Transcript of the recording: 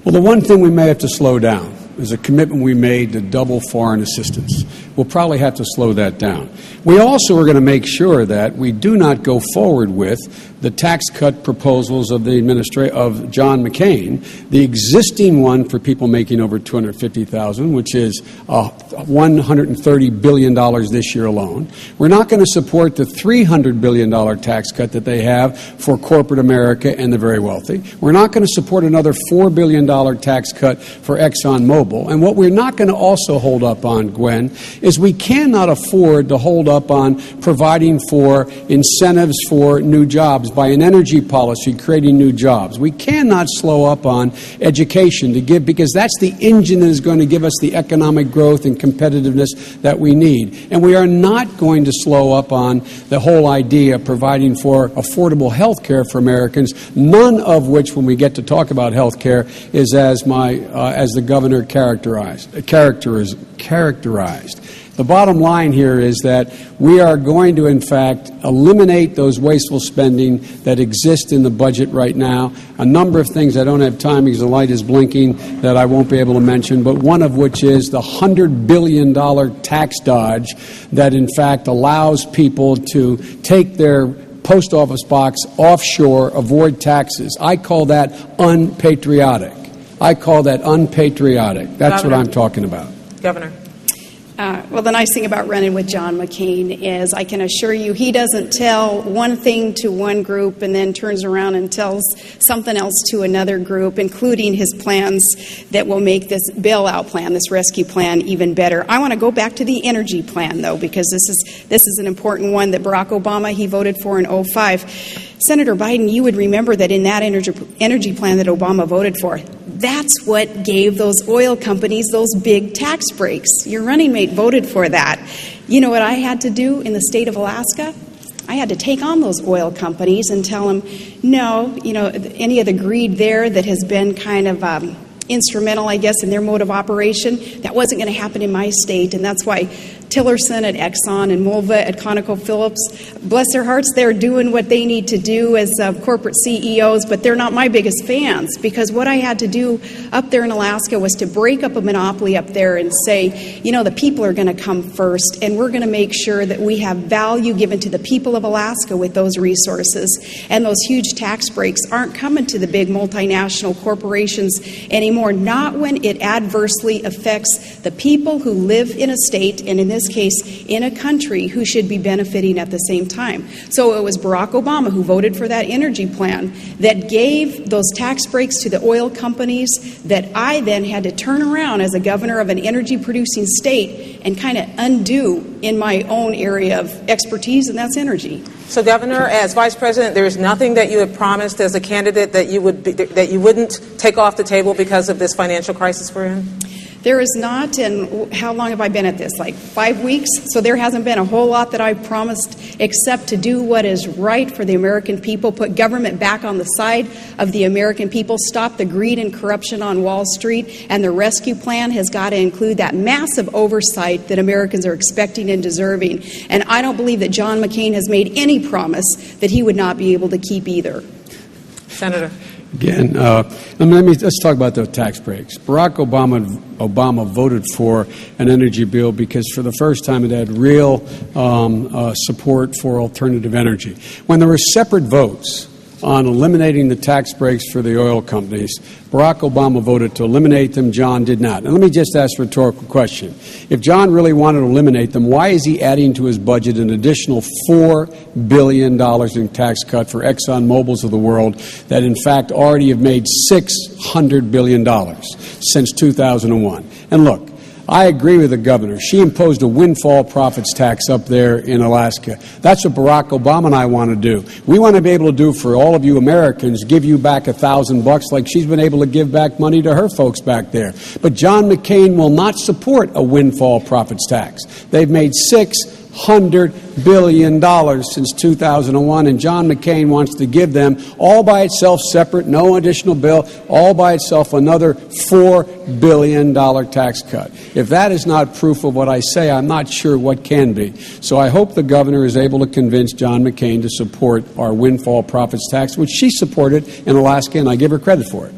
Well, the one thing we may have to slow down is a commitment we made to double foreign assistance. We'll probably have to slow that down. We also are going to make sure that we do not go forward with the tax cut proposals of of John McCain, the existing one for people making over $250,000, which is $130 billion this year alone. We're not going to support the $300 billion tax cut that they have for corporate America and the very wealthy. We're not going to support another $4 billion tax cut for ExxonMobil. And what we're not going to also hold up on, Gwen, is we cannot afford to hold up on providing for incentives for new jobs by an energy policy creating new jobs. We cannot slow up on education because that's the engine that is going to give us the economic growth and competitiveness that we need. And we are not going to slow up on the whole idea of providing for affordable health care for Americans, none of which, when we get to talk about health care, is as the governor characterized. The bottom line here is that we are going to, in fact, eliminate those wasteful spending that exist in the budget right now. A number of things I don't have time because the light is blinking that I won't be able to mention, but one of which is the $100 billion tax dodge that, in fact, allows people to take their post office box offshore, avoid taxes. I call that unpatriotic. That's Governor, what I'm talking about. Governor. Well, the nice thing about running with John McCain is I can assure you he doesn't tell one thing to one group and then turns around and tells something else to another group, including his plans that will make this bailout plan, this rescue plan, even better. I want to go back to the energy plan, though, because this is an important one that Barack Obama, he voted for in 2005. Senator Biden, you would remember that in that energy plan that Obama voted for, that's what gave those oil companies those big tax breaks. Your running mate voted for that. You know what I had to do in the state of Alaska? I had to take on those oil companies and tell them, no, any of the greed there that has been kind of instrumental, I guess, in their mode of operation, that wasn't going to happen in my state. And that's why Tillerson at Exxon and Mulva at ConocoPhillips, bless their hearts, they're doing what they need to do as corporate CEOs, but they're not my biggest fans, because what I had to do up there in Alaska was to break up a monopoly up there and say, the people are going to come first, and we're going to make sure that we have value given to the people of Alaska with those resources, and those huge tax breaks aren't coming to the big multinational corporations anymore, not when it adversely affects the people who live in a state, and in this case, in a country, who should be benefiting at the same time. So it was Barack Obama who voted for that energy plan that gave those tax breaks to the oil companies that I then had to turn around as a governor of an energy-producing state and kind of undo in my own area of expertise, and that's energy. So, Governor, as Vice President, there is nothing that you had promised as a candidate that you wouldn't take off the table because of this financial crisis we're in? There is not, and how long have I been at this? Like 5 weeks? So there hasn't been a whole lot that I've promised except to do what is right for the American people, put government back on the side of the American people, stop the greed and corruption on Wall Street, and the rescue plan has got to include that massive oversight that Americans are expecting and deserving. And I don't believe that John McCain has made any promise that he would not be able to keep either. Senator. Again, let's talk about the tax breaks. Barack Obama voted for an energy bill because for the first time it had real support for alternative energy. When there were separate votes on eliminating the tax breaks for the oil companies, Barack Obama voted to eliminate them. John did not. And let me just ask a rhetorical question. If John really wanted to eliminate them, why is he adding to his budget an additional $4 billion in tax cut for ExxonMobils of the world that, in fact, already have made $600 billion since 2001? And look, I agree with the governor. She imposed a windfall profits tax up there in Alaska. That's what Barack Obama and I want to do. We want to be able to do for all of you Americans, give you back $1,000 like she's been able to give back money to her folks back there. But John McCain will not support a windfall profits tax. They've made $600 billion since 2001, and John McCain wants to give them all by itself, separate, no additional bill, all by itself another $4 billion tax cut. If that is not proof of what I say, I'm not sure what can be. So I hope the governor is able to convince John McCain to support our windfall profits tax, which she supported in Alaska, and I give her credit for it.